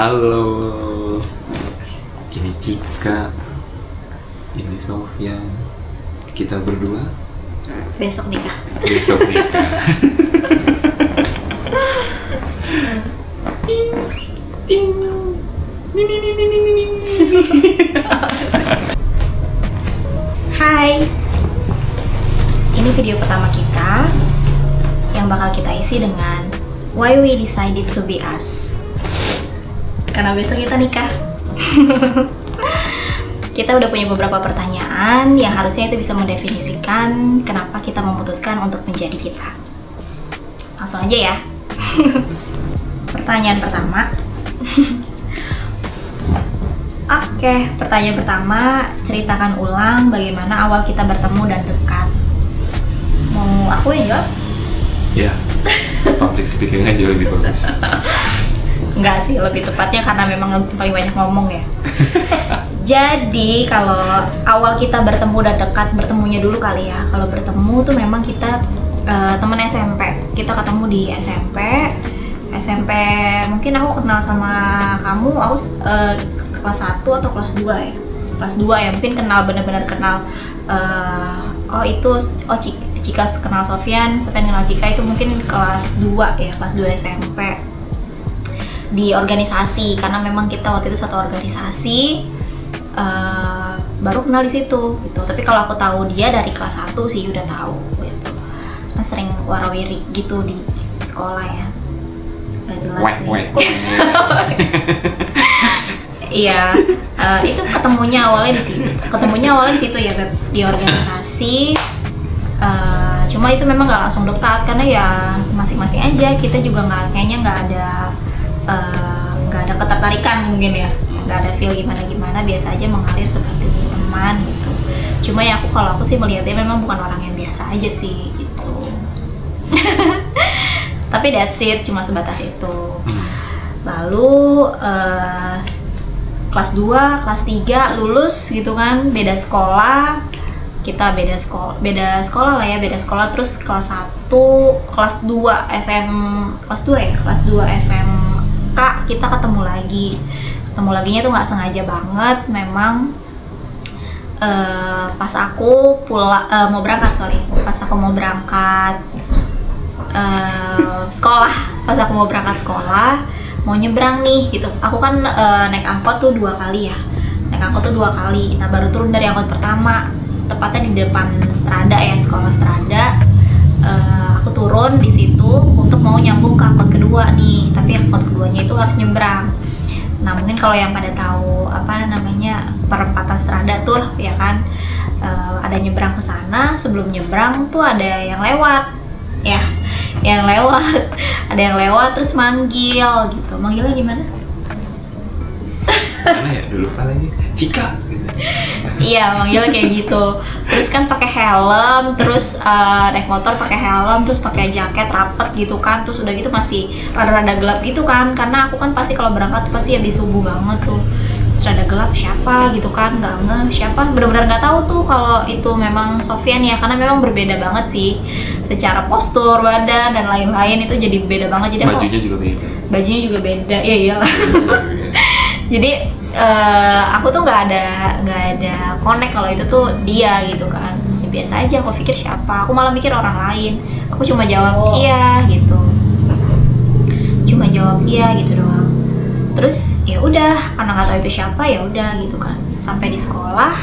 Halo, ini Cika, ini Sofyan, kita berdua besok nikah. besok nikah. Hai, ini video pertama kita yang bakal kita isi dengan Why we decided to be us. Karena besok kita nikah. Kita udah punya beberapa pertanyaan yang harusnya itu bisa mendefinisikan kenapa kita memutuskan untuk menjadi kita. Langsung aja ya. Pertanyaan pertama. Oke, pertanyaan pertama, ceritakan ulang bagaimana awal kita bertemu dan dekat. Mau aku yang jawab? Ya, public speaking aja lebih bagus. Enggak sih, lebih tepatnya karena memang paling banyak ngomong ya. Jadi kalau awal kita bertemu dan dekat, bertemunya dulu kali ya. Kalau bertemu tuh memang kita teman SMP. Kita ketemu di SMP. SMP mungkin aku kenal sama kamu, aku kelas 1 atau kelas 2 ya. Kelas 2 ya, mungkin kenal, benar-benar kenal. Cika kenal Sofyan kenal Cika itu mungkin kelas 2 ya, kelas 2 SMP. Di organisasi, karena memang kita waktu itu satu organisasi, baru kenal di situ gitu. Tapi kalau aku tahu dia dari kelas 1 sih udah tahu gitu. Nah, sering warawiri gitu di sekolah ya. Gak jelas sih. Iya, itu ketemunya awalnya di situ. Ya, di organisasi. Cuma itu memang nggak langsung dekat karena ya masing-masing aja. Kita juga kayaknya nggak ada ketertarikan mungkin ya, nggak ada feel gimana, biasa aja mengalir seperti teman gitu. Cuma ya kalau aku sih melihatnya memang bukan orang yang biasa aja sih gitu. Tapi that's it, cuma sebatas itu. Lalu kelas 2, kelas 3 lulus gitu kan, beda sekolah. Kita beda sekolah lah ya, beda sekolah. Terus kelas 1, kelas 2 SMK kita ketemu laginya tuh nggak sengaja banget memang. Pas aku mau berangkat sekolah, mau nyebrang nih gitu. Aku kan naik angkot tuh 2 kali. Nah, baru turun dari angkot pertama, tepatnya di depan Strada ya, sekolah Strada. Aku turun di situ untuk mau nyambung ke angkot kedua nih, tapi angkot keduanya itu harus nyebrang. Nah, mungkin kalau yang pada tahu perempatan Strada tuh ya kan, ada nyebrang ke sana. Sebelum nyebrang tuh ada yang lewat ya, ada yang lewat terus manggil gitu. Manggilnya gimana? Mana ya dulu palanya? Cika gitu. Iya, manggilnya kayak gitu. Terus kan pakai helm, terus naik motor pakai helm, terus pakai jaket rapet gitu kan. Terus udah gitu masih rada-rada gelap gitu kan, karena aku kan pasti kalau berangkat pasti habis subuh banget tuh. Terus rada gelap, siapa gitu kan, nggak ngeh siapa, benar-benar nggak tahu tuh kalau itu memang Sofyan ya, karena memang berbeda banget sih secara postur, badan dan lain-lain, itu jadi beda banget. Jadi bajunya juga beda, ya iyalah. Jadi aku tuh nggak ada connect kalau itu tuh dia gitu kan. Ya, biasa aja, aku pikir siapa, aku malah mikir orang lain. Aku cuma jawab iya gitu, doang. Terus ya udah, karena nggak tahu itu siapa, ya udah gitu kan. Sampai di sekolah,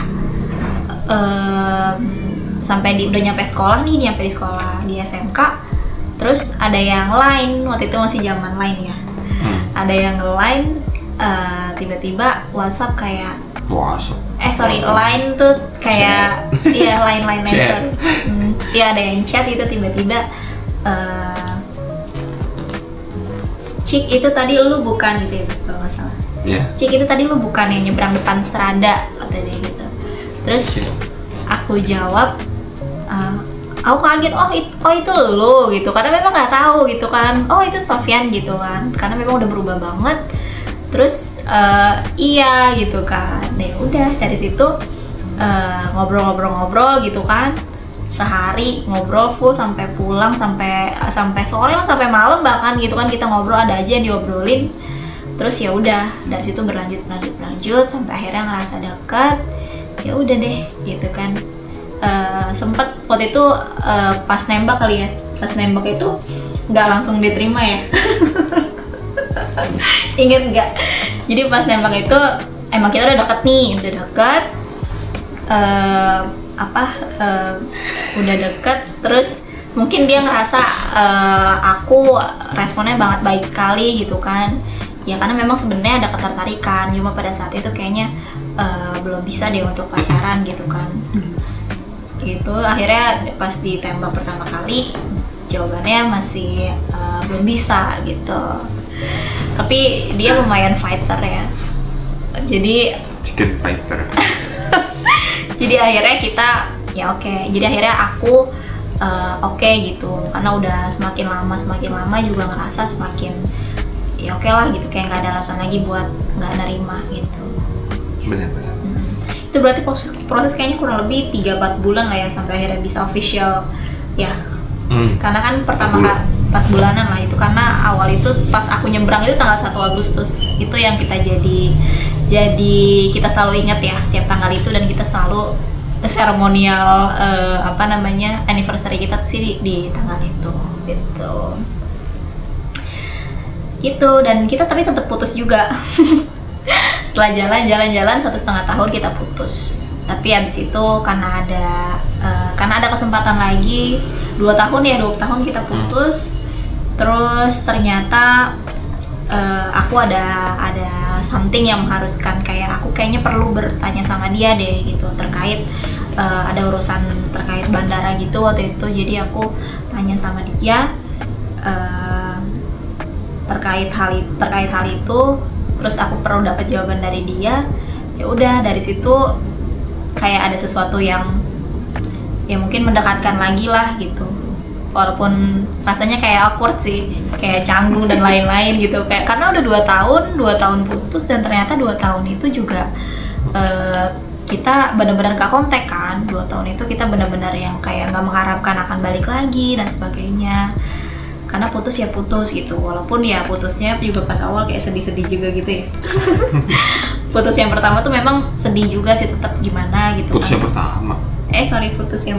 udah nyampe di sekolah di SMK. Terus ada yang lain, waktu itu masih zaman lain ya. Ada yang lain, tiba-tiba WhatsApp kayak line tuh kayak iya line sorry. Iya, ada yang chat itu tiba-tiba, Cik, itu tadi lu bukan gitu ya, kalau nggak salah. Yeah. Cik, itu tadi lu bukan yang nyebrang depan Strada, kata dia gitu. Terus aku jawab, aku kaget, oh itu lu gitu, karena memang nggak tahu gitu kan. Oh, itu Sofyan gitu kan, karena memang udah berubah banget. Terus iya gitu kan. Nah, udah dari situ ngobrol gitu kan. Sehari ngobrol full sampai pulang, sampai sore lah, sampai malam bahkan gitu kan, kita ngobrol, ada aja yang diobrolin. Terus ya udah dari situ berlanjut sampai akhirnya ngerasa deket. Ya udah deh gitu kan. Sempet waktu itu pas nembak kali ya, pas nembak itu nggak langsung diterima ya. Ingat nggak? Jadi pas nembak itu emang kita udah deket nih, udah deket, terus mungkin dia ngerasa aku responnya banget baik sekali gitu kan. Ya karena memang sebenarnya ada ketertarikan, cuma pada saat itu kayaknya belum bisa deh untuk pacaran gitu kan. Gitu, akhirnya pas ditembak pertama kali jawabannya masih belum bisa gitu. Tapi dia lumayan fighter ya. Jadi chicken fighter. Jadi akhirnya kita ya oke. Jadi akhirnya aku oke gitu. Karena udah semakin lama juga ngerasa semakin ya oke lah gitu, kayak nggak ada alasan lagi buat nggak nerima gitu. Benar. Itu berarti proses kayaknya kurang lebih 3-4 bulan lah ya sampai akhirnya bisa official ya. Karena kan pertama kali 4 bulanan lah itu, karena awal itu pas aku nyebrang itu tanggal 1 Agustus itu yang kita jadi kita selalu ingat ya setiap tanggal itu, dan kita selalu seremonial anniversary kita sih di tanggal itu gitu. Dan kita tapi sempat putus juga. Setelah jalan 1,5 tahun kita putus. Tapi abis itu karena ada kesempatan lagi 2 tahun kita putus. Terus ternyata aku ada something yang mengharuskan kayak aku kayaknya perlu bertanya sama dia deh gitu terkait ada urusan terkait bandara gitu waktu itu. Jadi aku tanya sama dia terkait hal itu. Terus aku perlu dapat jawaban dari dia. Ya udah dari situ kayak ada sesuatu yang ya mungkin mendekatkan lagi lah gitu. Walaupun rasanya kayak awkward sih, kayak canggung dan lain-lain gitu. Kayak karena udah 2 tahun putus, dan ternyata 2 tahun itu juga kita benar-benar gak kontak kan. 2 tahun itu kita benar-benar yang kayak gak mengharapkan akan balik lagi dan sebagainya. Karena putus ya putus gitu, walaupun ya putusnya juga pas awal kayak sedih-sedih juga gitu ya. Putus yang pertama tuh memang sedih juga sih, tetap gimana gitu. Putus yang pertama? Putus yang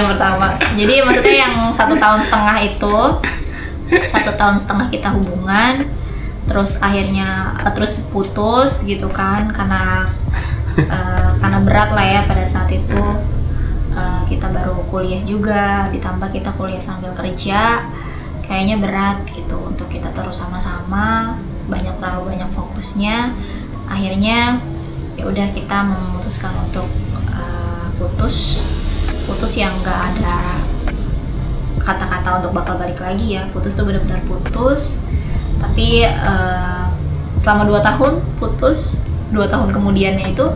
pertama. Jadi maksudnya yang 1,5 tahun itu, 1,5 tahun kita hubungan, terus akhirnya terus putus gitu kan, karena berat lah ya pada saat itu. Kita baru kuliah juga, ditambah kita kuliah sambil kerja, kayaknya berat gitu untuk kita terus sama-sama, terlalu banyak fokusnya. Akhirnya ya udah kita memutuskan untuk putus yang nggak ada kata-kata untuk bakal balik lagi ya. Putus tuh benar-benar putus. Tapi selama 2 tahun putus, 2 tahun kemudiannya itu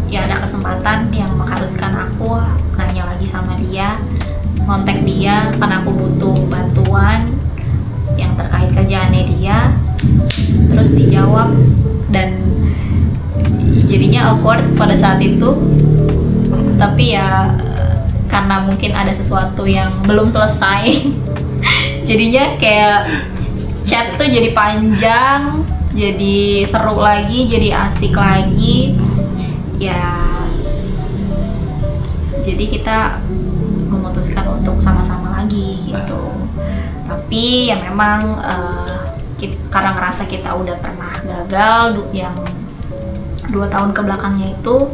ya ada kesempatan yang mengharuskan aku nanya lagi sama dia, kontak dia karena aku butuh bantuan yang terkait kerjaannya dia. Terus dijawab, dan jadinya awkward pada saat itu. Tapi ya karena mungkin ada sesuatu yang belum selesai. Jadinya kayak chat tuh jadi panjang, jadi seru lagi, jadi asik lagi. Ya, jadi kita memutuskan untuk sama-sama lagi gitu. Tapi ya memang karena ngerasa kita udah pernah gagal yang 2 tahun kebelakangnya itu,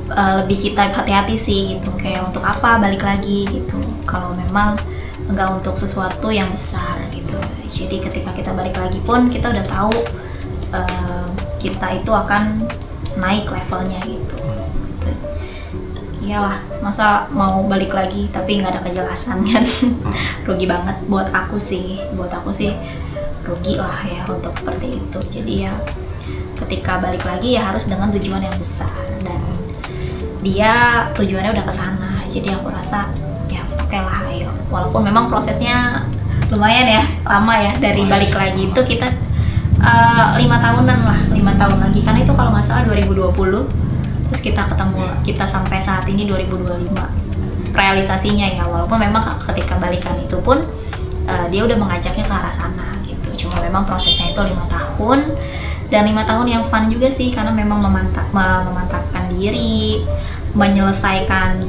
lebih kita hati-hati sih gitu. Kayak untuk apa balik lagi gitu, kalau memang enggak untuk sesuatu yang besar gitu. Jadi ketika kita balik lagi pun kita udah tahu kita itu akan naik levelnya gitu. Iyalah, masa mau balik lagi tapi nggak ada kejelasan kan. Rugi banget buat aku sih rugi lah ya untuk seperti itu. Jadi ya ketika balik lagi ya harus dengan tujuan yang besar, dan dia tujuannya udah kesana. Jadi aku rasa ya oke lah, ayo. Walaupun memang prosesnya lumayan ya, lama ya, dari balik lagi itu kita 5 tahunan lah, 5 tahun lagi, karena itu kalau nggak salah 2020, terus kita ketemu, kita sampai saat ini 2025 realisasinya ya. Walaupun memang ketika balikan itu pun dia udah mengajaknya ke arah sana gitu. Cuma memang prosesnya itu 5 tahun, dan 5 tahun yang fun juga sih karena memang memantapkan diri, menyelesaikan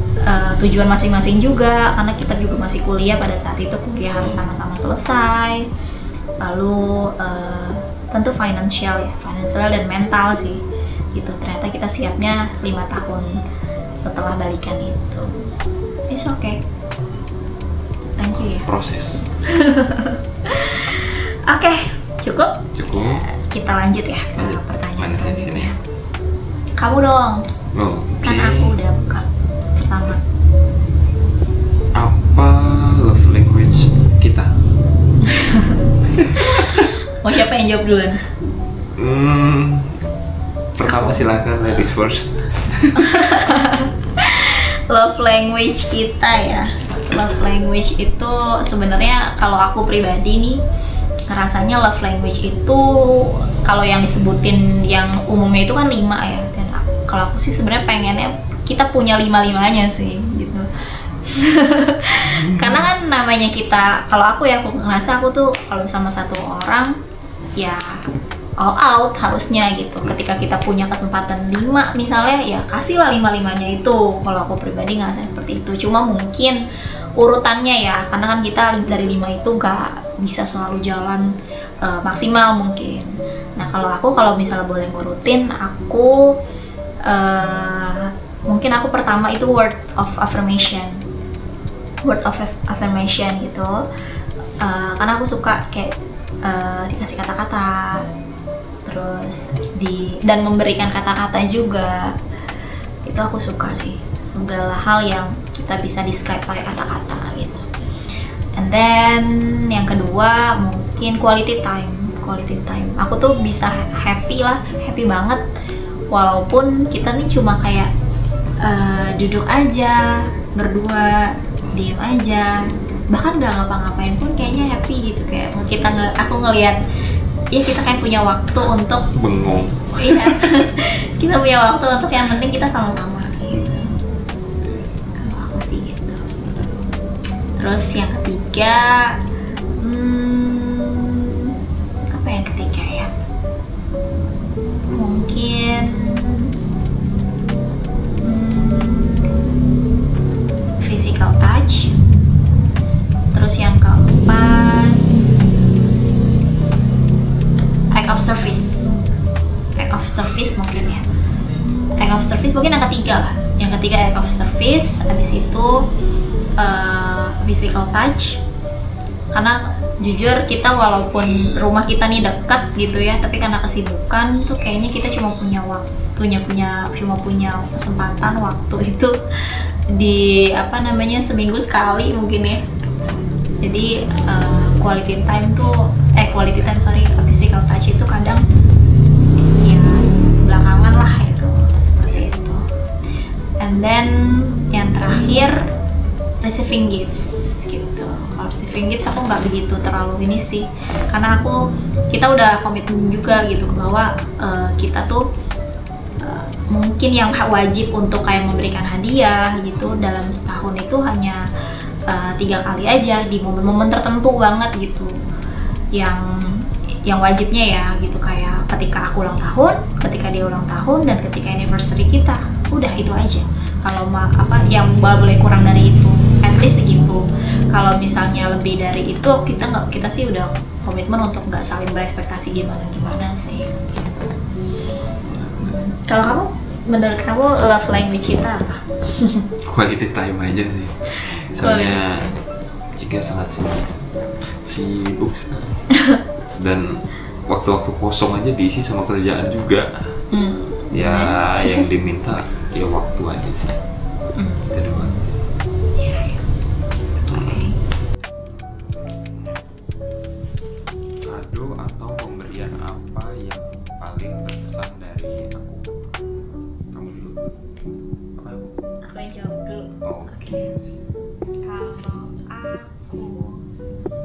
tujuan masing-masing juga, karena kita juga masih kuliah pada saat itu, kuliah harus sama-sama selesai. Lalu tentu financial dan mental sih gitu. Ternyata kita siapnya 5 tahun setelah balikan itu. It's okay. Thank you ya. Proses. Oke, cukup? Cukup. Kita lanjut ya ke Lanjut. pertanyaan Mana sih selanjutnya. sini? Kamu dong. Oke. Kan aku udah buka pertama. Apa love language kita? Mau siapa yang jawab duluan? Pertama silakan, ladies first. Love language kita ya. Love language itu sebenarnya kalau aku pribadi nih ngerasanya love language itu kalau yang disebutin yang umumnya itu kan 5 ya. Dan kalau aku sih sebenarnya pengennya kita punya 5-5-nya sih gitu. Karena kan namanya kita, kalau aku ya, aku ngerasa aku tuh kalau sama satu orang ya all out harusnya gitu. Ketika kita punya kesempatan 5 misalnya, ya kasihlah 5-5-nya itu. Kalau aku pribadi ngerasa seperti itu. Cuma mungkin urutannya ya, karena kan kita dari 5 itu gak bisa selalu jalan maksimal mungkin. Nah kalau misalnya boleh ngurutin, aku mungkin aku pertama itu word of affirmation gitu. Karena aku suka kayak dikasih kata-kata, terus dan memberikan kata-kata juga. Itu aku suka sih, segala hal yang kita bisa describe pakai kata-kata gitu. And then yang kedua mungkin quality time. Aku tuh bisa happy banget walaupun kita nih cuma kayak duduk aja berdua, diem aja, bahkan gak ngapa-ngapain pun kayaknya happy gitu. Kayak aku ngelihat ya kita kayak punya waktu untuk bengong. Iya. Kita punya waktu untuk yang penting kita sama-sama gitu. Kalau aku sih gitu. Terus yang ketiga, apa yang ketiga ya? Mungkin physical touch. Terus yang keempat, act of service mungkin ya. Act of service mungkin yang ketiga lah. Yang ketiga act of service, habis itu physical touch. Karena jujur kita walaupun rumah kita nih dekat gitu ya, tapi karena kesibukan tuh kayaknya kita cuma punya kesempatan waktu itu di seminggu sekali mungkin ya. Jadi physical touch itu kadang ya belakangan lah itu, seperti itu. And then yang terakhir receiving gifts gitu. Kalau receiving gifts aku nggak begitu terlalu ini sih, karena kita udah komitmen juga gitu bahwa kita tuh mungkin yang wajib untuk kayak memberikan hadiah gitu dalam setahun itu hanya 3 kali aja, di momen-momen tertentu banget gitu, yang wajibnya ya gitu, kayak ketika aku ulang tahun, ketika dia ulang tahun, dan ketika anniversary kita. Udah itu aja. Kalau yang boleh kurang dari itu, at least segitu. Kalau misalnya lebih dari itu, kita sih udah komitmen untuk nggak saling berekspektasi gimana sih gitu. Kalau kamu, menurut kamu love language kita apa? Quality time aja sih. Soalnya jika sangat sibuk dan waktu-waktu kosong aja diisi sama kerjaan juga. Ya yang diminta ya waktu aja sih. Itu doang sih. Kado atau pemberian apa yang paling berkesan dari aku? Kamu dulu. Apa aku? Aku yang jawab dulu. Oh, Oke. Kalau aku,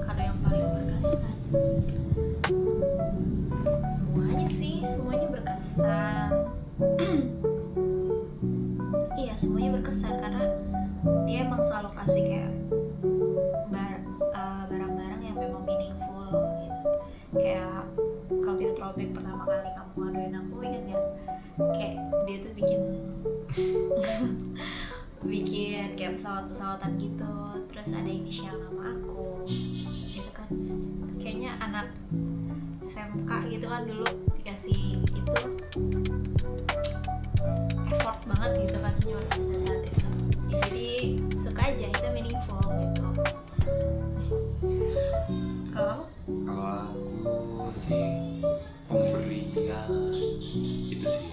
kado yang paling berkesan, semuanya berkesan. Iya, semuanya berkesan karena pertama kali kamu ngaduin aku, ingat nggak? Kayak dia tuh bikin bikin kayak pesawat-pesawatan gitu, terus ada inisial nama aku gitu kan. Kayaknya anak SMK gitu kan dulu dikasih itu effort banget gitu kan nyuat pada saat itu ya, jadi suka aja, itu meaningful gitu. Kalau aku sih pemberian itu sih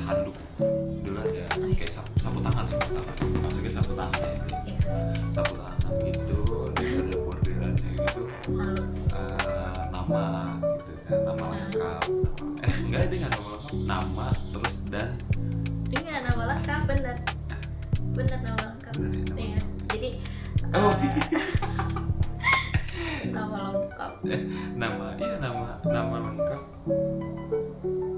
handuk. Dulu ada kayak sapu tangan maksudnya sapu tangan ya itu. Sapu tangan gitu, terus ada bordirannya gitu, nama gitu kan, nama lengkap, enggak, dia nggak nama lengkap, nama terus dan dia nggak nama lengkap, bener nama lengkap. Iya, jadi nama lengkap nama lengkap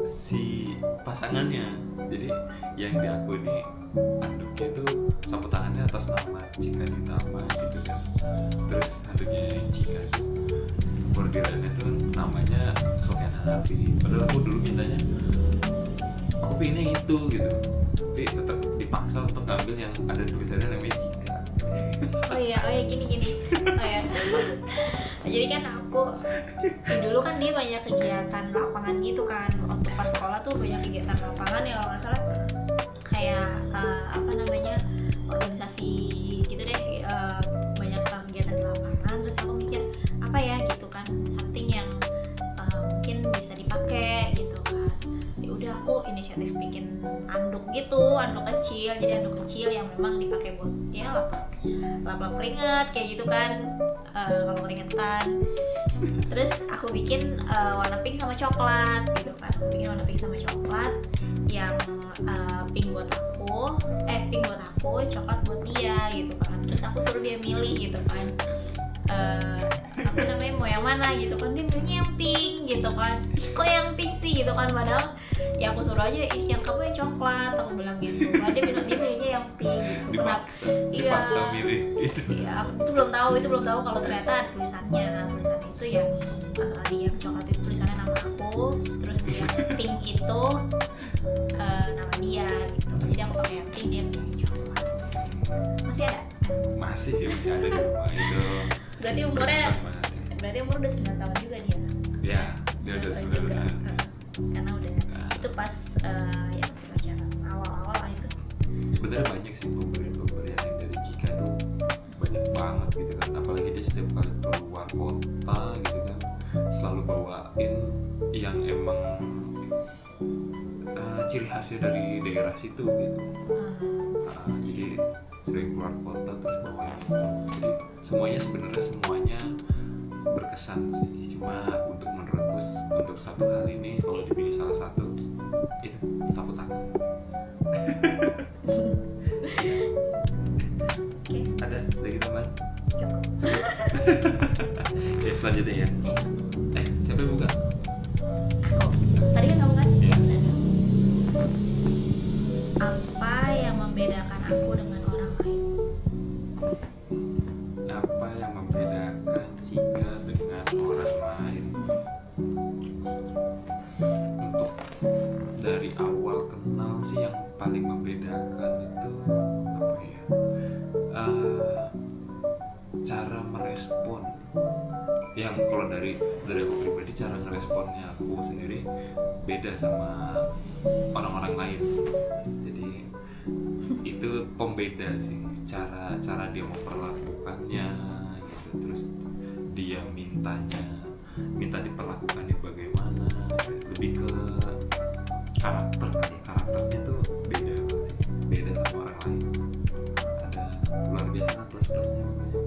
si pasangannya. Jadi yang di aku ini handuknya itu sapu tangannya atas nama Cika Ditama gitu kan, terus handuknya Cika itu bordirannya tuh namanya Sofyan Hanafi. Padahal aku dulu mintanya, aku pengennya itu gitu, tapi tetap dipaksa untuk ngambil yang ada tulisannya namanya Cika. Oh iya gini. Oh ya. Jadi kan aku dulu kan dia banyak kegiatan lapangan gitu kan. Waktu pas sekolah tuh banyak kegiatan lapangan ya, kalau nggak salah kayak organisasi gitu deh, banyak kegiatan di lapangan. Terus aku mikir apa ya gitu kan, something yang mungkin bisa dipakai gitu kan. Ya udah aku inisiatif bikin anduk gitu, anduk kecil. Jadi anduk kecil yang memang dipakai buat ya lap keringet kayak gitu kan, kalau keringetan. Terus aku bikin warna pink sama coklat gitu kan. Aku bikin warna pink sama coklat, yang pink buat aku, coklat buat dia gitu kan. Terus aku suruh dia milih gitu kan, apa namanya, mau yang mana gitu kan. Dia milihnya yang pink gitu kan. Kok yang pink sih gitu kan, padahal ya aku suruh aja yang kamu yang coklat, aku bilang gitu kan. Dia milihnya yang pink gitu. Dipaksa milih itu. Iya, aku tuh belum tahu kalau ternyata ada tulisannya itu ya, di yang coklat itu tulisannya nama aku, terus di yang pink itu nama dia gitu. Jadi aku pakai yang pink, dia pakai yang coklat. Masih ada? Masih ada di rumah itu. Berarti umur udah 9 tahun juga dia. Ya, dia udah 9 tahun. Karena udah itu pas ya masih pacaran awal-awal lah itu. Sebenarnya banyak sih pemberian yang dari Cika tuh banyak banget gitu kan. Apalagi dia setiap kali keluar kota gitu kan, selalu bawain yang emang ciri khasnya dari daerah situ gitu. Jadi sering keluar kota terus bawain itu. Jadi semuanya berkesan sih. Cuma menurutku untuk satu hal ini, kalau dipilih salah satu, itu sapu tangan. Okay. Ada lagi teman? Cukup. Oke, selanjutnya ya. Siapa yang buka? Aku. Tadi kan kamu kan? Iya. Apa yang membedakan aku dengan orang lain? Apa yang membedakan Cika dengan orang lain? Untuk dari awal kenal sih yang paling membedakan itu apa ya? Cara merespon. Yang kalau dari aku pribadi, cara ngeresponnya aku sendiri beda sama orang-orang lain. Jadi itu pembeda sih, cara dia memperlakukannya gitu. Terus dia minta diperlakukannya bagaimana, lebih ke karakternya tuh beda banget sih, beda sama orang lain. Ada luar biasa plus-plusnya makanya.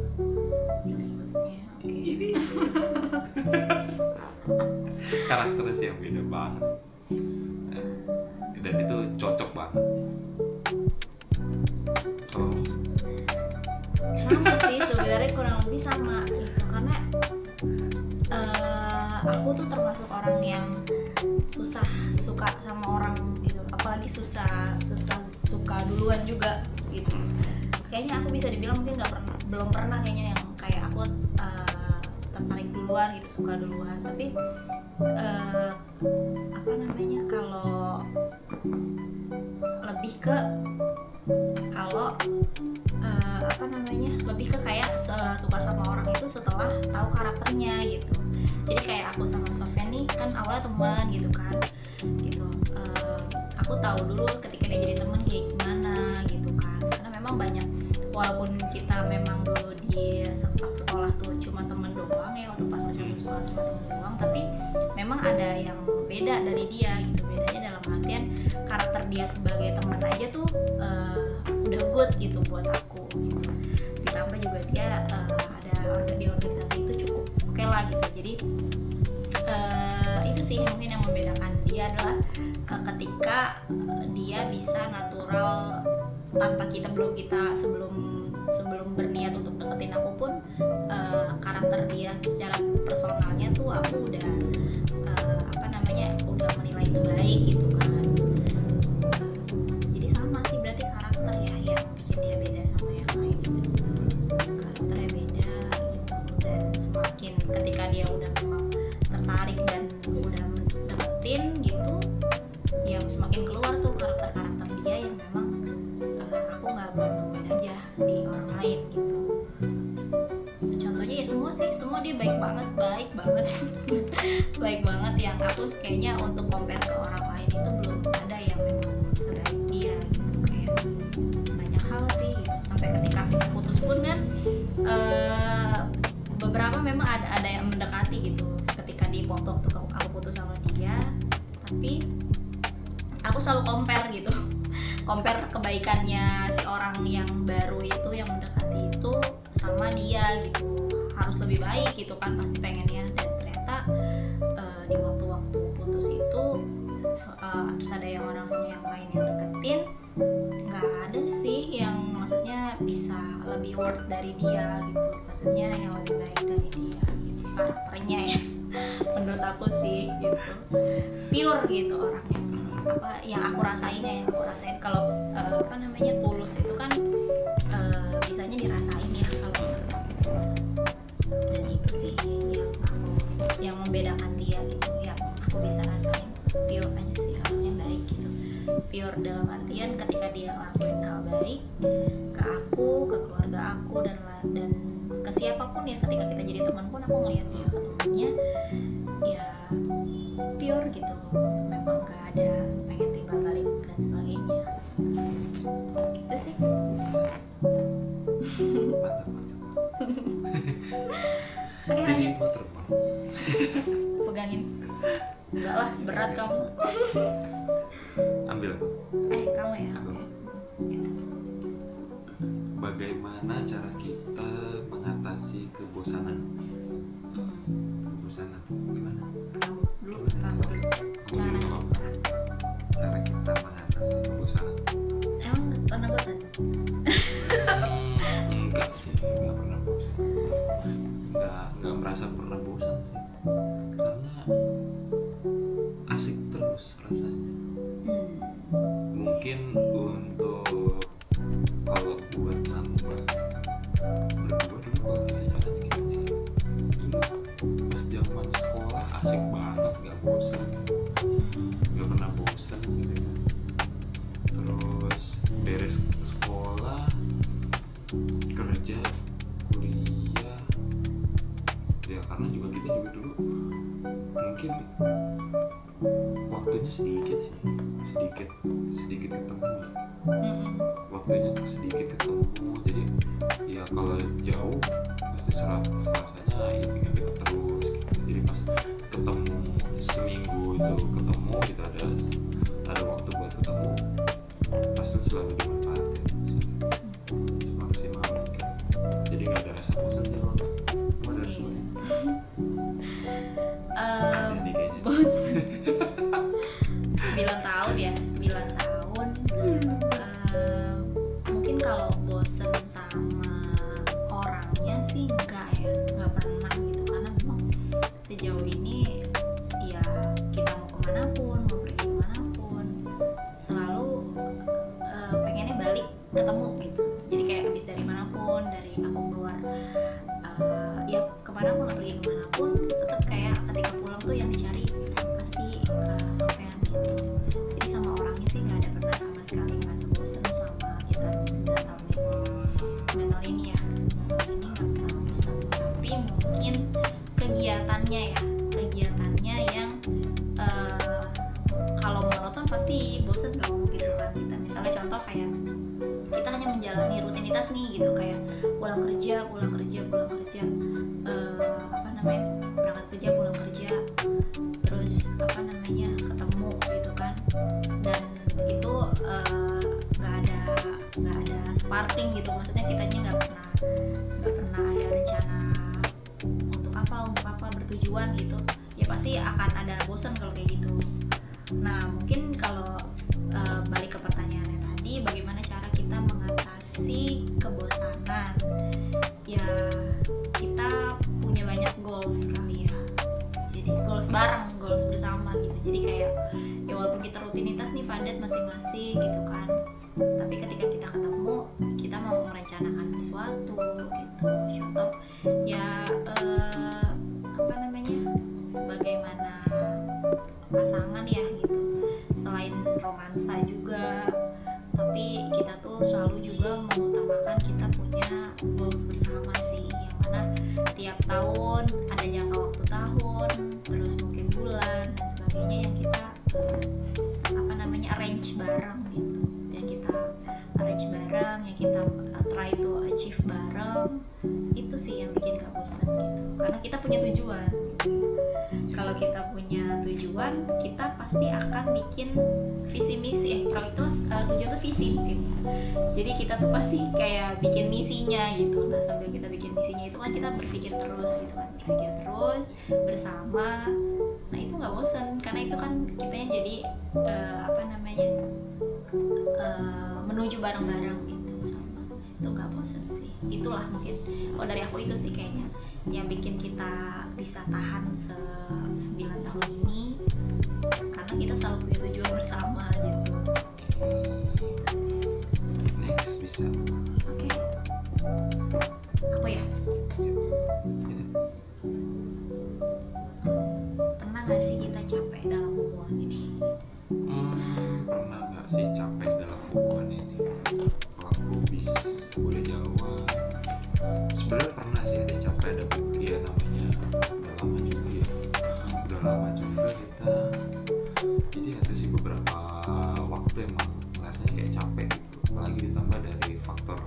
Ini karakternya sih yang beda banget, dan itu cocok banget. Sama sih sebenarnya, kurang lebih sama gitu. Karena aku tuh termasuk orang yang susah suka sama orang gitu, apalagi susah suka duluan juga gitu. Kayaknya aku bisa dibilang mungkin belum pernah kayaknya yang kayak aku tertarik duluan gitu, suka duluan. Tapi apa namanya, kalau lebih ke kalau apa namanya, lebih ke kayak suka sama orang itu setelah tahu karakternya gitu. Jadi kayak aku sama Sofyan nih kan awalnya teman gitu kan, gitu. Aku tahu dulu ketika dia jadi teman kayak gimana gitu kan, karena memang banyak, walaupun kita memang dulu di sekolah tuh cuma teman doang ya, waktu pas masih sekolah cuma teman doang, tapi memang ada yang beda dari dia gitu. Bedanya dalam artian karakter dia sebagai teman aja tuh udah good gitu buat aku gitu. Ditambah juga dia ada di organisasi itu cukup oke lah gitu. Jadi itu sih mungkin yang membedakan dia adalah ketika dia bisa natural tanpa sebelum berniat untuk deketin aku pun, karakter dia secara personalnya tuh aku udah udah menilai itu baik gitu kan. Jadi sama sih berarti karakter ya yang bikin dia beda sama yang lain gitu. Karakternya beda gitu, dan semakin ketika dia udah memang tertarik dan udah deketin gitu ya, semakin keluar tuh karakter-karakter dia yang memang aku nggak belum nemuin aja di orang lain gitu. Contohnya ya semua dia baik banget baik banget, yang aku kayaknya untuk compare ke orang lain itu belum ada yang memang sebaik dia gitu. Kayak banyak hal sih gitu, sampai ketika kita putus pun kan beberapa memang ada yang mendekati gitu ketika di foto tuh aku putus sama dia, tapi aku selalu compare gitu compare kebaikannya si orang yang baru itu, yang mendekati itu sama dia gitu, harus lebih baik gitu kan pasti pengennya. Dan ternyata di waktu-waktu putus itu terus ada yang orang yang lain yang deketin, nggak ada sih yang maksudnya bisa lebih worth dari dia gitu, maksudnya yang lebih baik dari dia gitu, karakternya ya menurut aku sih gitu, pure gitu orangnya. Apa yang aku rasain kalau tulus itu kan bisanya dirasain ya kalau menurut aku. Dan itu sih yang membedakan dia gitu, yang aku bisa rasain pure aja sih, orangnya baik gitu. Pure dalam artian ketika dia ngelakuin hal baik ke aku, ke keluarga aku, dan ke siapapun ya, ketika kita jadi teman pun aku ngeliat dia ke temannya ya pure gitu, memang gak ada pengen timbal balik dan sebagainya. Itu sih. Mantap. Oke, lanjut. Mau terbang. Pegangin. Enggak lah, berat kamu. Ambil aku. Kamu ya. Aku. Bagaimana cara kita mengatasi kebosanan? Kebosanan gimana? Kamu dulu. Cara kita mengatasi kebosanan. Emang pernah bosan? Enggak sih, enggak pernah bosan. Enggak merasa pernah bosan sih, karena asik terus rasanya. Mungkin untuk kalau buat nambah berdua dulu, kalau kita caranya gimana ya? Dulu pas zaman sekolah asik banget, nggak bosan, nggak pernah bosan gitu kan. Terus beres sekolah, kerja, kuliah, ya karena juga kita juga dulu mungkin waktunya sedikit ketemu ya. Waktunya sedikit ketemu, jadi ya kalau jauh pasti rasanya ya pengen deket terus gitu. Jadi pas ketemu seminggu itu ketemu gitu, ada waktu buat ketemu, pasti selalu dimanfaatin semaksimal mungkin. Jadi nggak ada rasa bosan sih kalau ada semuanya. Jadi kayaknya Bosan 9 tahun ya, 9 tahun. Mungkin kalau bosen sama orangnya sih nggak pernah gitu, karena memang sejauh ini ya kita mau kemanapun, mau pergi kemanapun, selalu pengennya balik ketemu gitu. Jadi kayak habis dari manapun, dari aku keluar ya kemana pun, pergi kemana kegiatannya ya, kegiatannya yang kalau monoton pasti bosen dong gitu kan. Kita misalnya contoh kayak kita hanya menjalani rutinitas nih gitu, kayak pulang kerja berangkat kerja pulang kerja, terus ketemu gitu kan, dan itu nggak ada sparkling gitu, maksudnya kitanya nggak pernah ada rencana untuk apa bertujuan gitu, ya pasti akan ada bosan kalau kayak gitu. Nah mungkin kalau balik ke pertanyaannya tadi, bagaimana cara kita mengatasi kebosanan? Ya kita punya banyak goals kali ya, jadi goals bersama gitu. Jadi kayak ya walaupun kita rutinitas nih padat masing-masing gitu kan, tapi ketika kita ketemu, kita mau merencanakan sesuatu gitu. Contoh ya sebagaimana pasangan ya gitu, selain romansa juga, tapi kita tuh selalu juga mengutamakan kita punya goals bersama sih, yang mana tiap tahun ada jangka waktu tahun, terus mungkin bulan dan sebagainya yang kita arrange bareng gitu, yang kita try to achieve bareng. Itu sih yang bikin gak bosan gitu, karena kita punya tujuan gitu. Kalau kita punya tujuan, kita pasti akan bikin visi misi. Kalau itu tujuan tuh visi mungkin. Jadi kita tuh pasti kayak bikin misinya gitu. Nah sambil kita bikin misinya itu kan kita berpikir terus gitu kan, bersama. Nah itu nggak bosan, karena itu kan kitanya jadi menuju bareng-bareng gitu sama. Itu nggak bosan sih. Itulah mungkin. Kalau dari aku itu sih kayaknya yang bikin kita bisa tahan 9 tahun ini, karena kita selalu punya tujuan bersama gitu. Next bisa. Oke. Aku ya. Pernah nggak sih kita capek dalam hubungan ini? Pernah nggak sih capek dalam hubungan ini? Kalau aku boleh jawab, sebenarnya pernah sih ada capek, ada ya namanya udah lama juga kita, jadi ada sih beberapa waktu emang rasanya kayak capek gitu, apalagi ditambah dari faktor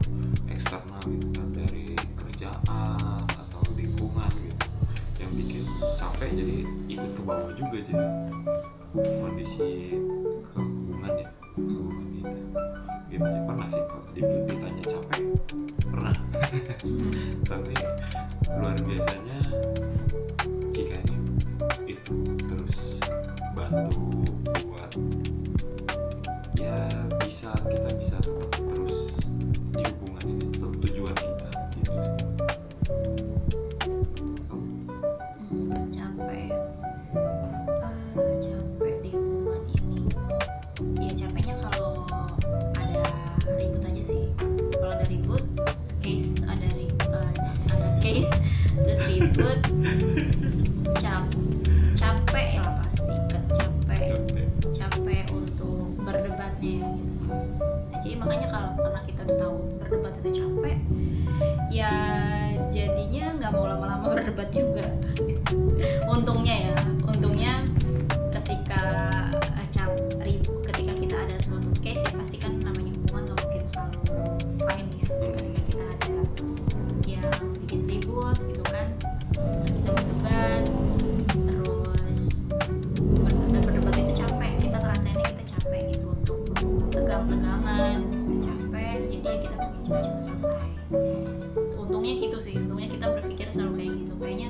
eksternal gitu kan, dari kerjaan atau lingkungan gitu yang bikin capek, jadi ikut ke bawah juga jadi kondisi hubungan kita gitu sih. Pernah sih kalau ditanya capek, pernah. Tapi luar biasanya jika ini itu terus bantu buat ya kita bisa tetap terus di hubungan ini, tetap tujuan kita gitu sih. Capek di hubungan ini ya, capeknya kalau ada ribut aja sih. Kalau ada ribut case terus ribut, capek lah pasti kan, capek untuk berdebatnya ya gitu. Nah, jadi makanya karena kita udah tahu berdebat itu capek, ya jadinya nggak mau lama-lama berdebat juga gitu. Untungnya ketika kita ada suatu case, ya pasti kan namanya hubungan nggak mungkin selalu fine ya. Ketika kita ada yang bikin ribut gitu kan, kita berdebat terus berdebat itu capek, kita ngerasainnya kita capek gitu, untuk tegangan capek, jadi ya kita pengen cepet-cepet selesai. Untungnya gitu sih, untungnya kita berpikir selalu kayak gitu. Kayaknya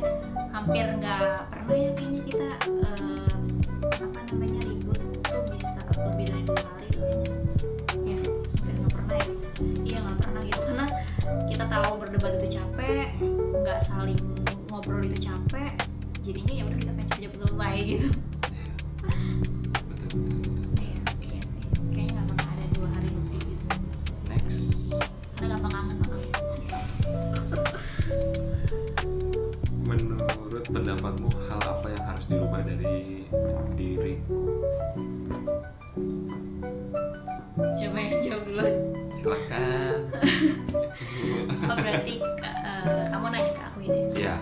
hampir nggak pernah ya kayaknya kita ribut tuh bisa lebih dari 2 hari kayaknya. Ya hampir nggak pernah ya. Iya nggak pernah gitu, karena kita tahu berdebat itu capek, nggak saling ngobrol itu capek, jadinya ya udah kita pengen cepet-cepet selesai gitu. Betul. Iya sih, kayaknya nggak pernah ada 2 hari lebih gitu. Next. Karena gampang kangen orang. Menurut pendapatmu, hal apa yang harus dirubah dari diriku? Coba yang jawab duluan. Silakan. Oh berarti kamu nanya ke aku ini? Iya.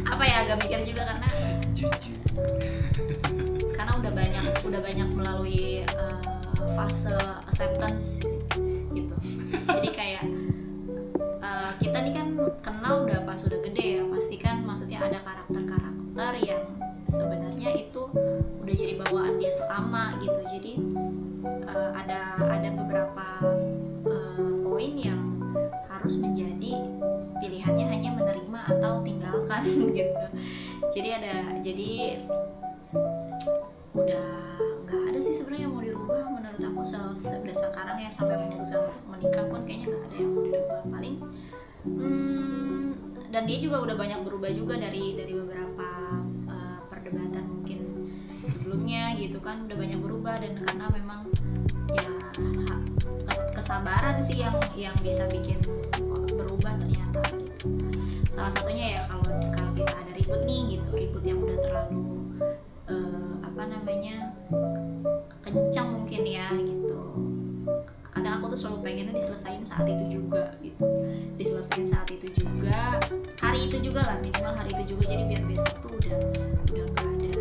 apa ya, agak mikir juga karena udah banyak melalui fase acceptance gitu. Jadi kayak kita nih kan kenal udah pas udah gede ya, pasti kan maksudnya ada karakter yang sebenarnya itu udah jadi bawaan dia selama gitu. Jadi ada beberapa poin yang harus menjadi pilihannya hanya menerima atau tinggalkan gitu. Jadi udah nggak ada sih sebenarnya yang mau dirubah menurut aku. Sudah sekarang ya sampai memutuskan untuk menikah pun kayaknya nggak ada yang mau dirubah paling. Dan dia juga udah banyak berubah juga dari beberapa perdebatan mungkin sebelumnya gitu kan, udah banyak berubah. Dan karena memang ya kesabaran sih yang bisa bikin berubah ternyata gitu. Salah satunya ya kalau kita ada ribut nih gitu, ribut yang udah terlalu kencang mungkin ya gitu. Kadang aku tuh selalu pengennya diselesain saat itu juga gitu, diselesain saat itu juga, hari itu juga lah, minimal hari itu juga. Jadi biar besok tuh udah nggak ada,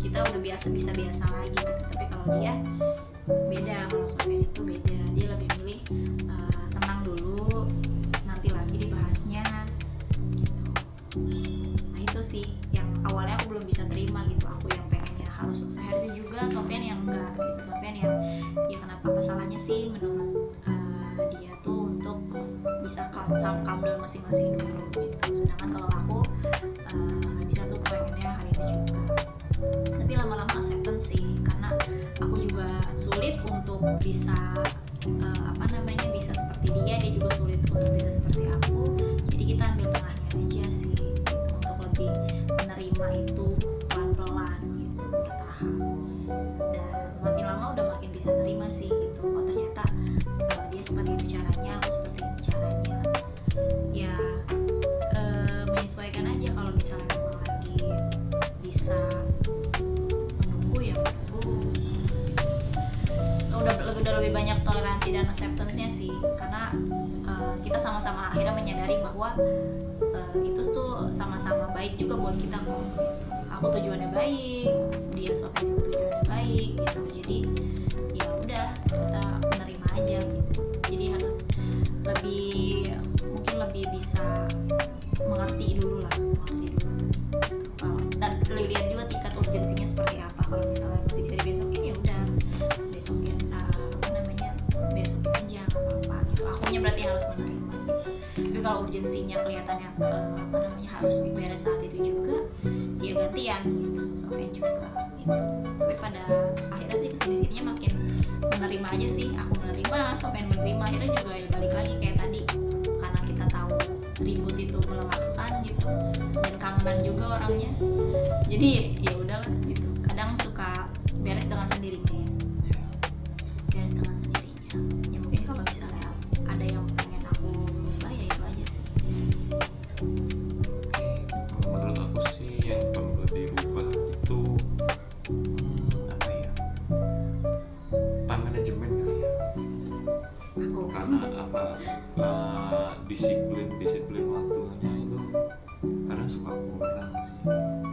kita udah bisa biasa lagi gitu. Tapi kalau dia beda, kalau Sofyan itu beda, dia lebih milih tenang dulu, nanti lagi dibahasnya gitu. Nah itu sih yang awalnya aku belum bisa terima gitu. Aku yang pengennya harus selesai hari itu juga, Sofyan yang enggak gitu. Sofyan yang ya kenapa salahnya sih menurut dia tuh untuk bisa calm down masing-masing dulu gitu. Sedangkan kalau aku nggak bisa tuh, pengennya hari itu juga. Tapi lama-lama acceptance sih, karena aku juga sulit untuk bisa bisa seperti dia juga sulit untuk bisa seperti aku. Jadi kita ambil tengahnya aja sih gitu, untuk lebih menerima itu pelan-pelan gitu, bertahap. Dan makin lama udah makin bisa nerima sih gitu. Oh ternyata dia seperti itu caranya, aku seperti ini caranya. Ya menyesuaikan aja. Kalau misalnya memang lagi bisa menunggu ya menunggu. Udah lebih banyak toleransi dan acceptance-nya sih, karena kita sama-sama akhirnya menyadari bahwa itu tuh sama-sama baik juga buat kita kok gitu. Aku tujuannya baik, dia Sofyan juga tujuannya baik gitu. Jadi ya udah, kita menerima aja gitu. Jadi harus mungkin lebih bisa mengerti dulu gitu. Dan lihat juga tingkat urgensinya seperti apa. Kalau misalnya masih bisa dibesokin ya udah besokin besokin aja, nggak apa-apa gitu. Akunya berarti harus menerima gitu. Tapi kalau urgensinya kelihatannya harus diberes saat itu juga, ya gantian gitu, Sofyan juga gitu. Tapi pada akhirnya sih kesini-sininya makin menerima aja sih. Aku menerima, Sofyan menerima. Akhirnya juga ya balik lagi kayak tadi, karena kita tahu ribut itu melelahkan gitu, dan kangenan juga orangnya. Jadi ya udahlah gitu. Kadang suka beres dengan sendirinya. Beres dengan sendirinya. Ya mungkin kalau misalnya ada yang pengen aku ubah ya itu aja sih. Menurut aku sih yang perlu dirubah itu time management kali ya. Karena disiplin waktunya itu kadang suka kurang sih.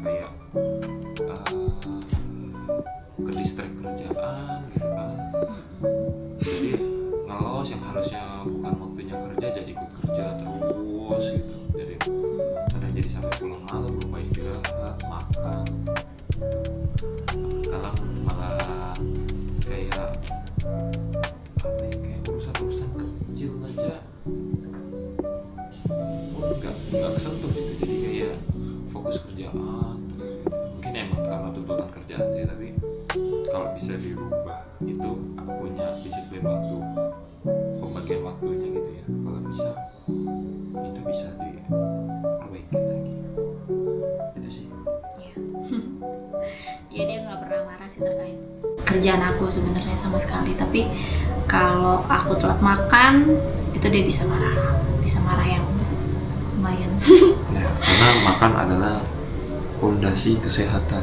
Kayak ke distract kerjaan gitu kan. Jadi ngelos yang harusnya bukan waktunya kerja jadi ikut kerja terus gitu. Jadi kadang jadi sampai pulang malam lupa istirahat, makan. Kadang malah kayak urusan kecil aja nggak kesentuh gitu. Jadi kayak fokus kerjaan terus gitu. Mungkin emang karena tuntutan kerjaan sih, tapi kalau bisa dirubah itu aku punya disiplin waktu, pembagian waktunya gitu ya. Kalau bisa itu bisa diperbaiki lagi. Itu sih. Ya dia nggak pernah marah sih terkait kerjaan aku sebenarnya sama sekali. Tapi kalau aku telat makan itu dia bisa marah yang lumayan. Ya, karena makan adalah fondasi kesehatan.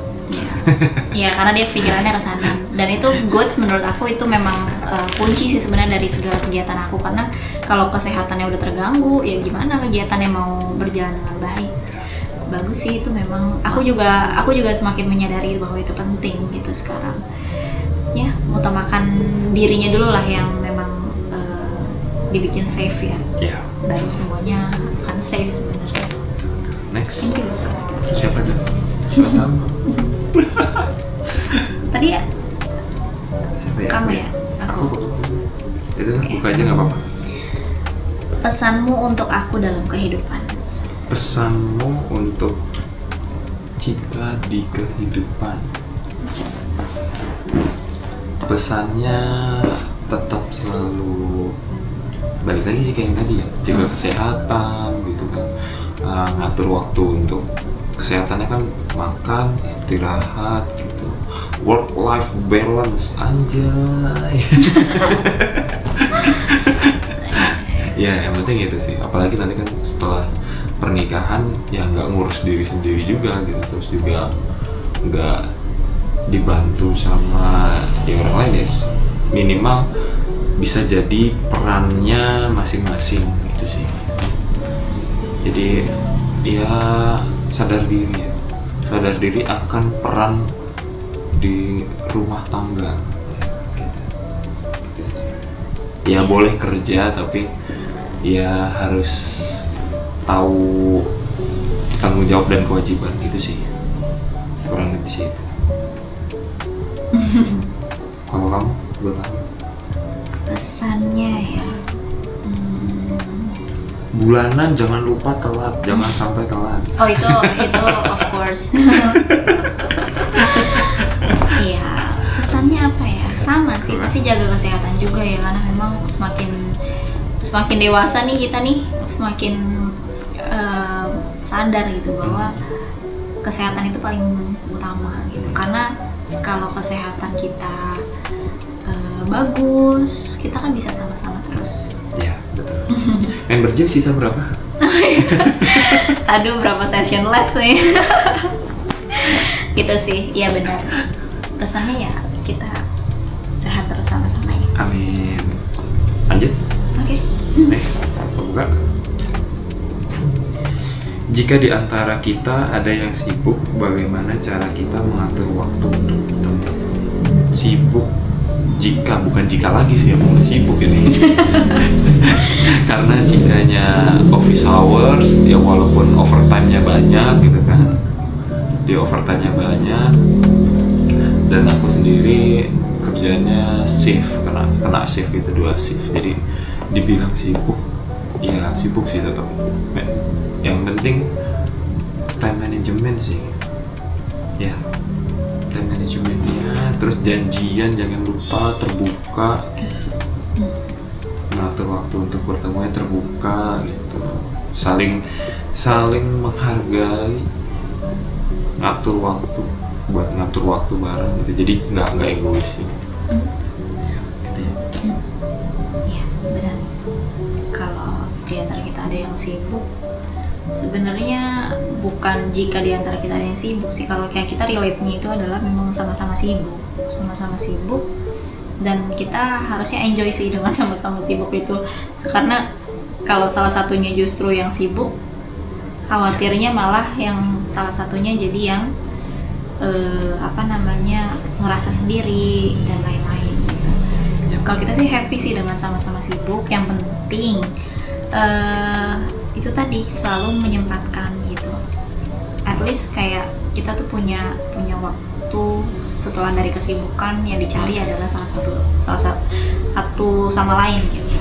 Ya karena dia pikirannya ke sana. Dan itu good, menurut aku itu memang kunci sih sebenarnya dari segala kegiatan aku. Karena kalau kesehatannya udah terganggu, ya gimana kegiatannya mau berjalan dengan baik. bagus sih itu memang. Aku juga semakin menyadari bahwa itu penting gitu sekarang. Ya, utamakan dirinya dulu lah yang memang dibikin safe ya. Iya. Baru semuanya akan safe sebenarnya. Next. Thank you. Siapa deh? Sama. Tadi ya Siapa ya? kamu ya? Aku. Aku. Itu Oke. buka aja nggak apa-apa. Pesanmu untuk aku dalam kehidupan. Pesanmu untuk Cika di kehidupan. Pesannya tetap selalu balik lagi sih kayak yang tadi ya, jaga kesehatan gitu kan. Ngatur waktu untuk kesehatannya kan, makan, istirahat gitu, work life balance anjay. Ya yang penting itu sih, apalagi nanti kan setelah pernikahan ya nggak ngurus diri sendiri juga gitu, terus juga nggak dibantu sama ya orang lain ya, minimal bisa jadi perannya masing-masing gitu sih. Jadi ya sadar diri akan peran di rumah tangga gitu sih. Ya boleh kerja tapi ya harus tahu tanggung jawab dan kewajiban gitu sih, kurang lebih sih itu. Kalau kamu buat apa? Pesannya ya. Bulanan jangan lupa telat, jangan sampai telat. Oh itu of course. Iya, pesannya apa ya? Sama sih, pasti jaga kesehatan juga ya, karena memang semakin dewasa nih kita nih, semakin sadar gitu bahwa kesehatan itu paling utama gitu. Karena kalau kesehatan kita bagus, kita kan bisa sama-sama terus. Ya betul. Member gym sisa berapa? Aduh, berapa session left nih? Gitu sih, iya benar. Pesannya ya kita sehat terus sama-sama ya. Amin. Lanjut. Oke. Next. Buka. Jika di antara kita ada yang sibuk, bagaimana cara kita mengatur waktu untuk bertemu? Sibuk. Jika, bukan jika lagi sih yang mulai sibuk ini. Karena jikanya office hours ya, walaupun overtime-nya banyak gitu kan, di overtime-nya banyak, dan aku sendiri kerjanya shift, kena shift gitu, 2 shift, jadi dibilang sibuk ya sibuk sih tetap. Yang penting time management sih ya, time managementnya, terus janjian jangan lupa terbuka gitu. Mengatur waktu untuk bertemunya terbuka gitu, saling menghargai, ngatur waktu buat ngatur waktu bareng gitu, jadi nggak egois sih gitu ya. Iya, benar. Kalau di antara kita ada yang sibuk, sebenarnya bukan jika di antara kita ada yang sibuk sih, kalau kayak kita relate-nya itu adalah memang sama-sama sibuk, dan kita harusnya enjoy sih dengan sama-sama sibuk itu. Karena kalau salah satunya justru yang sibuk, khawatirnya malah yang salah satunya jadi yang ngerasa sendiri dan lain-lain gitu. Kalau kita sih happy sih dengan sama-sama sibuk. Yang penting itu tadi selalu menyempatkan gitu. At least kayak kita tuh punya waktu setelah dari kesibukan, yang dicari adalah salah satu sama lain gitu.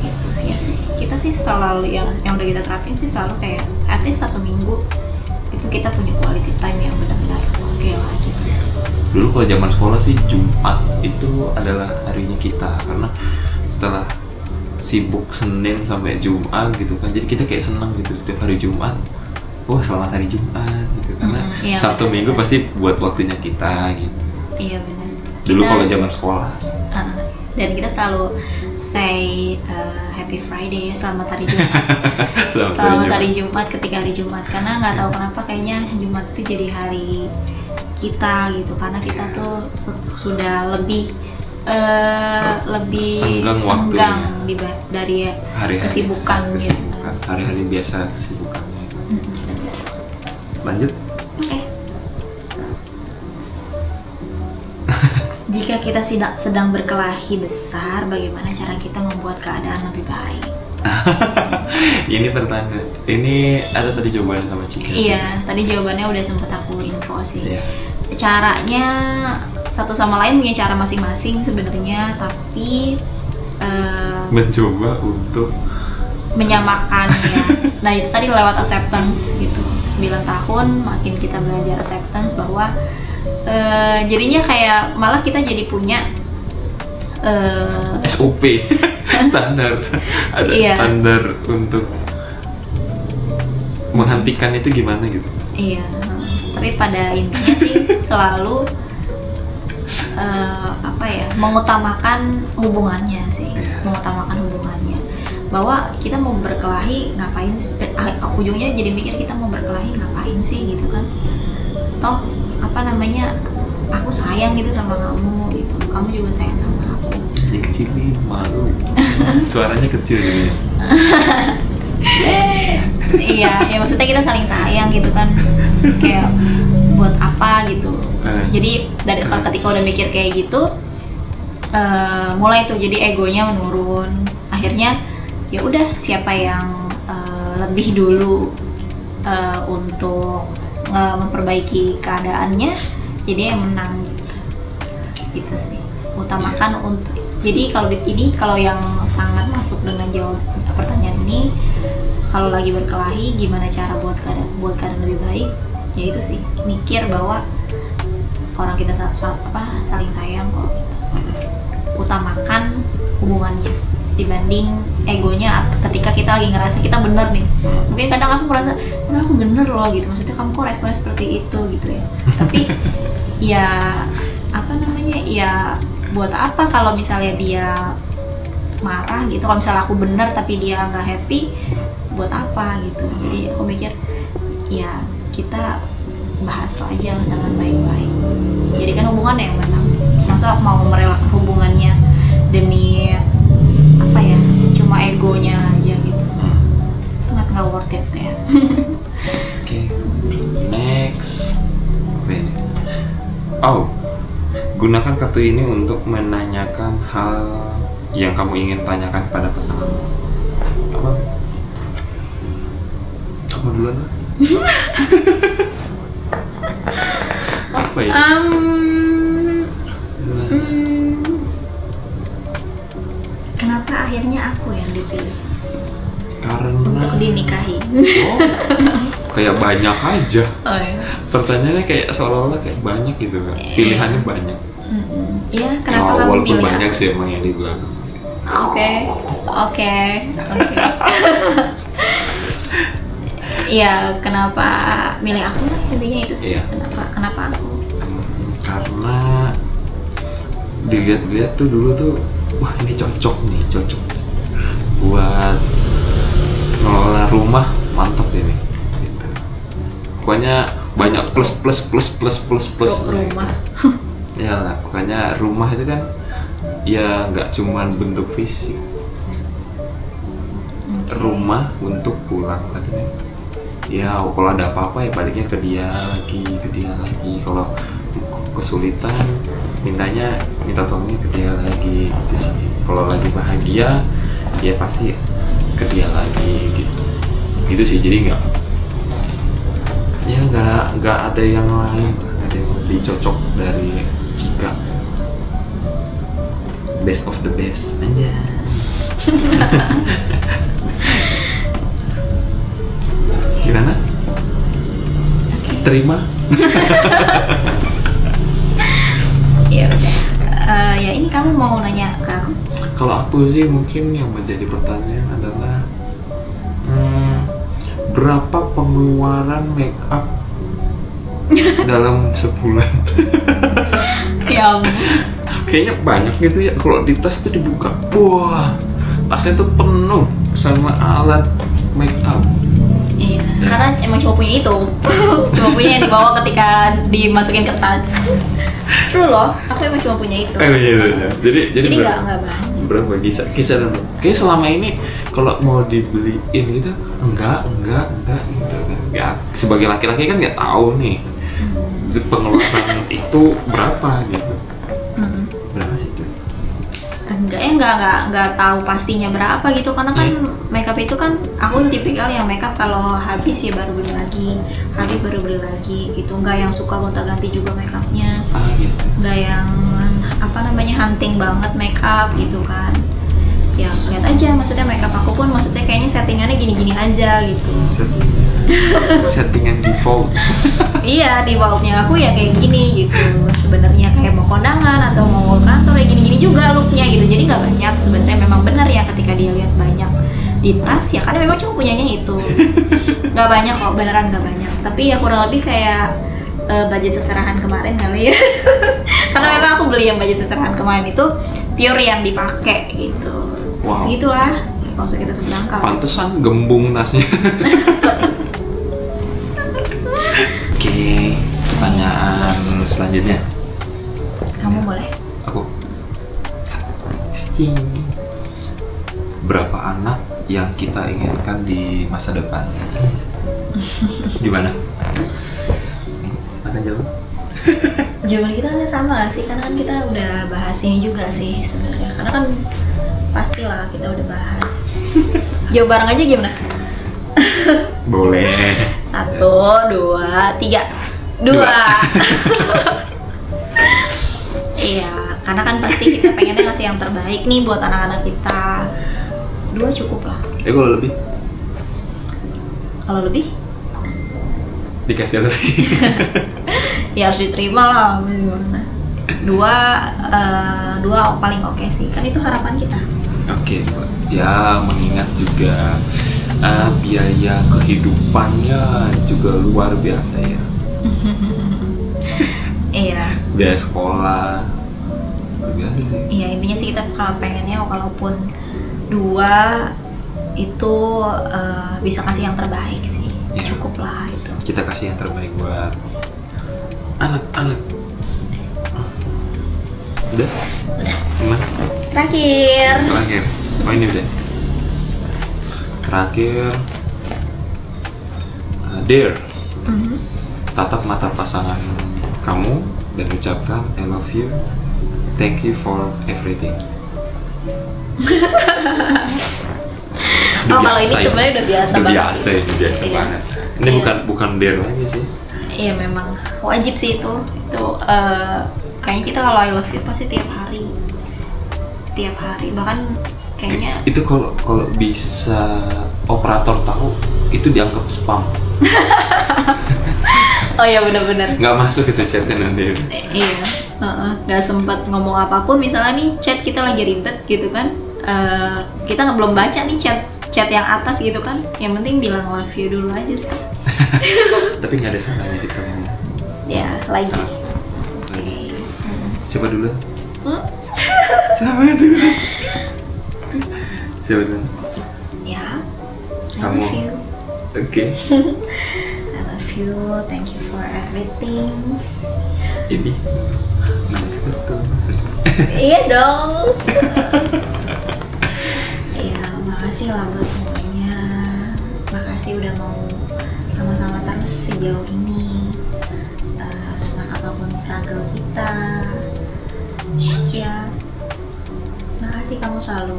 Gitu ya sih. Kita sih selalu yang udah kita terapin sih selalu kayak at least 1 minggu itu kita punya quality time yang benar-benar oke lah gitu. Dulu kalau zaman sekolah sih Jumat itu adalah harinya kita, karena setelah sibuk Senin sampai Jumat gitu kan, jadi kita kayak seneng gitu setiap hari Jumat. Wah, selamat hari Jumat gitu, karena iya, Sabtu bener, Minggu bener. pasti buat waktunya kita gitu. Iya benar. Dulu kalau zaman sekolah. Dan kita selalu say happy Friday, selamat hari Jumat. Selamat hari Jumat ketika hari Jumat, karena nggak tahu kenapa kayaknya Jumat itu jadi hari kita gitu, karena kita tuh sudah lebih Senggang dari hari-hari kesibukan gitu. hari-hari biasa kesibukannya. Lanjut. Oke. Jika kita sedang berkelahi besar, bagaimana cara kita membuat keadaan lebih baik? Ini pertanyaan. Ini ada tadi jawabannya sama Cika. Iya, tadi jawabannya udah sempet aku info sih. Iya. Caranya satu sama lain punya cara masing-masing sebenarnya, tapi Mencoba untuk menyamakan ya. Nah itu tadi lewat acceptance gitu. 9 tahun makin kita belajar acceptance bahwa jadinya kayak malah kita jadi punya SOP standar. Ada Iya. standar untuk menghentikan itu gimana gitu. Iya, tapi pada intinya sih selalu mengutamakan hubungannya sih, Iya. mengutamakan hubungannya. Bahwa kita mau berkelahi ngapain sih? Ujungnya jadi mikir kita mau berkelahi ngapain sih gitu kan? Toh aku sayang gitu sama kamu gitu, kamu juga sayang sama aku. Dikecilin, malu. Suaranya kecil gitu ya. Iya, ya maksudnya kita saling sayang gitu kan, kayak buat apa gitu. Jadi dari ketika udah mikir kayak gitu, mulai tuh jadi egonya menurun. Akhirnya ya udah siapa yang lebih dulu untuk memperbaiki keadaannya, jadi yang menang gitu sih. Utamakan untuk. Jadi kalau yang sangat masuk dengan jawab pertanyaan ini, kalau lagi berkelahi gimana cara buat keadaan lebih baik, ya itu sih mikir bahwa orang kita saling sayang kok gitu. Utamakan hubungannya dibanding egonya ketika kita lagi ngerasa kita bener nih. Mungkin kadang aku merasa aku bener loh gitu, maksudnya kamu kok responnya seperti itu gitu ya. Tapi ya ya buat apa kalau misalnya dia marah gitu, kalau misalnya aku bener tapi dia nggak happy, buat apa gitu. Jadi aku mikir ya kita bahas aja lah dengan baik-baik, jadikan hubungannya yang menang. Masa mau merelakan hubungannya demi cuma egonya aja gitu, sangat nggak worth it ya. Oke. Next. Apa ini? Gunakan kartu ini untuk menanyakan hal yang kamu ingin tanyakan pada pasanganmu. Apa? Kamu duluan lah. Apa ya? Kenapa akhirnya aku yang dipilih Karena untuk dinikahi? Kayak banyak aja. Oh iya. Pertanyaannya kayak seolah-olah kayak banyak gitu kan. Pilihannya banyak. Iya, kenapa kamu walaupun pilih banyak aku? sih emang yang di belakang. Oke. Iya, kenapa milih aku? Intinya itu sih. Iya. Kenapa aku? Karena dilihat-lihat tuh dulu tuh, wah ini cocok buat ngelola rumah, mantap ini. Gitu. Pokoknya banyak plus. Rumah. Iyalah, pokoknya rumah itu kan ya nggak cuman bentuk fisik. Rumah untuk pulang katanya. Ya kalau ada apa-apa ya baliknya ke dia lagi. Kalau kesulitan minta tolongnya ke dia lagi gitu sih. Kalau lagi bahagia ya pasti ke dia lagi gitu sih. Jadi nggak ada yang lain, nggak ada yang lebih cocok dari Cika. Best of the best aja. Gimana? Terima? Ya udah. Ya ini kamu mau nanya ke aku? Kalau aku sih mungkin yang menjadi pertanyaan adalah berapa pengeluaran make up dalam sebulan? Ya ampun. Kayaknya banyak gitu ya. Kalau di tas tuh dibuka, wah tasnya tuh penuh sama alat make up. Iya, karena emang cuma punya itu. Cuma punya yang dibawa ketika dimasukin ke tas. True loh, aku emang cuma punya itu. Iya. Jadi nggak banyak. berapa kisah dulu? Kayak selama ini kalau mau dibeliin gitu enggak gitu kan. Ya sebagai laki-laki kan nggak tahu nih pengeluaran itu berapa gitu. Berapa sih itu? Enggak tahu pastinya berapa gitu, karena kan makeup itu kan aku tipikal yang makeup kalau habis ya baru beli lagi, habis baru beli lagi gitu, nggak yang suka gonta-ganti juga makeupnya, Gitu. nggak yang hunting banget makeup gitu kan. Ya lihat aja, maksudnya makeup aku pun maksudnya kayaknya settingannya gini-gini aja gitu. Settingan default. Iya, defaultnya aku ya kayak gini gitu. Sebenarnya kayak mau kondangan atau mau kantor ya gini-gini juga looknya gitu. Jadi nggak banyak sebenarnya, memang benar ya ketika dia lihat banyak di tas ya, karena memang cuma punyanya itu. Nggak banyak kok, beneran nggak banyak. Tapi ya kurang lebih kayak budget seserahan kemarin kali ya. Karena memang aku beli yang budget seserahan kemarin itu pure yang dipakai gitu. Wow. Segitulah, nggak usah kita seberangkal. Pantesan gembung tasnya. Oke, pertanyaan selanjutnya. Kamu boleh. Aku. Berapa anak yang kita inginkan di masa depan? Gimana? Akan jawab? Jawaban kita kan sama gak sih? Karena kan kita udah bahas ini juga sih sebenarnya. Karena kan pastilah kita udah bahas. Jawab bareng aja gimana? Boleh. 1, 2, 3. 2. Iya, karena kan pasti kita pengennya ngasih yang terbaik nih buat anak-anak kita. 2 cukup lah. Kalau lebih? Kalau lebih? Dikasih lebih. Ya harus diterima lah, gimana? 2 paling oke sih, kan itu harapan kita. Oke, ya mengingat juga biaya kehidupannya juga luar biasa ya. Iya. Biaya sekolah luar biasa sih. Iya, intinya sih kita kalau pengennya walaupun 2 itu bisa kasih yang terbaik sih. Iya. Cukup lah itu. Kita kasih yang terbaik buat anak-anak. Udah? Gimana? Terakhir. Oh ini udah. Terakhir. Dear, tatap mata pasangan kamu dan ucapkan I love you, thank you for everything. Kalau ini sebenarnya udah biasa banget. Udah biasa Iya. banget. Ini bukan dare lagi sih. Iya, memang wajib sih itu. Kayaknya kita kalau I love you pasti tiap hari, bahkan kayaknya Itu kalau bisa operator tahu itu dianggap spam. oh ya benar-benar Nggak masuk itu chatnya nanti. iya, nggak sempat ngomong apapun. Misalnya nih chat kita lagi ribet gitu kan, kita belum baca nih chat yang atas gitu kan, yang penting bilang love you dulu aja sih. Tapi nggak ada salahnya kita ngomong. Ya lagi. Siapa dulu? Hmm? Siapa dulu? Ya, I Kamu. love you. Oke. I love you, thank you for everything. Ini manis betul. Iya dong. Iya, makasih lah buat semuanya. Makasih udah mau sama-sama terus sejauh ini. Dengan apapun struggle kita. Ya, makasih kamu selalu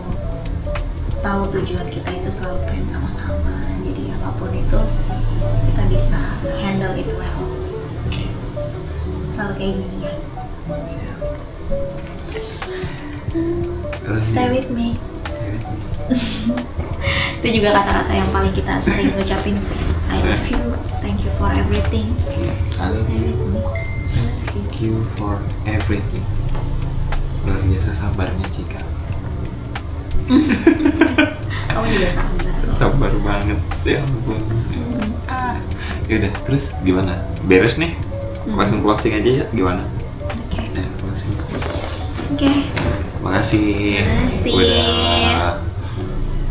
tahu tujuan kita itu selalu pengen sama-sama. Jadi apapun itu kita bisa handle it well. Oke. Selalu kayak gini ya. Siap. Stay with me. Itu juga kata-kata yang paling kita sering ngucapin sih. I love you, thank you for everything. Stay with me. Thank you for everything. Luar biasa sabarnya Cika. Kamu juga sabar. Sabar banget ya ampun. Yaudah, terus gimana? Beres nih? Langsung closing aja ya, gimana? Oke. Ya, closing. Oke. Makasih. Makasih. Udah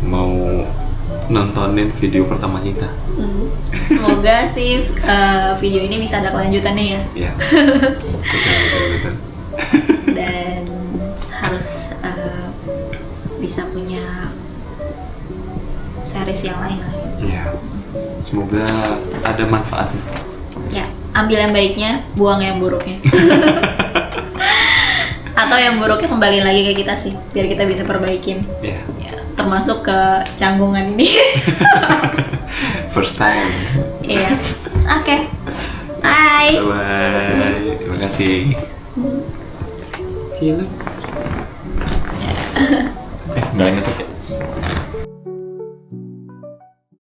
mau nontonin video pertama kita. Semoga sih video ini bisa ada kelanjutannya ya. Ya. Betul. Dan harus bisa punya series yang lain lah. Ya. Semoga ada manfaatnya. Ya, ambil yang baiknya, buang yang buruknya. Atau yang buruknya kembali lagi ke kita sih, biar kita bisa perbaikin. Ya. Ya, termasuk ke canggungan ini. First time. Iya. Oke. Bye. Bye. Terima kasih. See you. Nggak inget ya.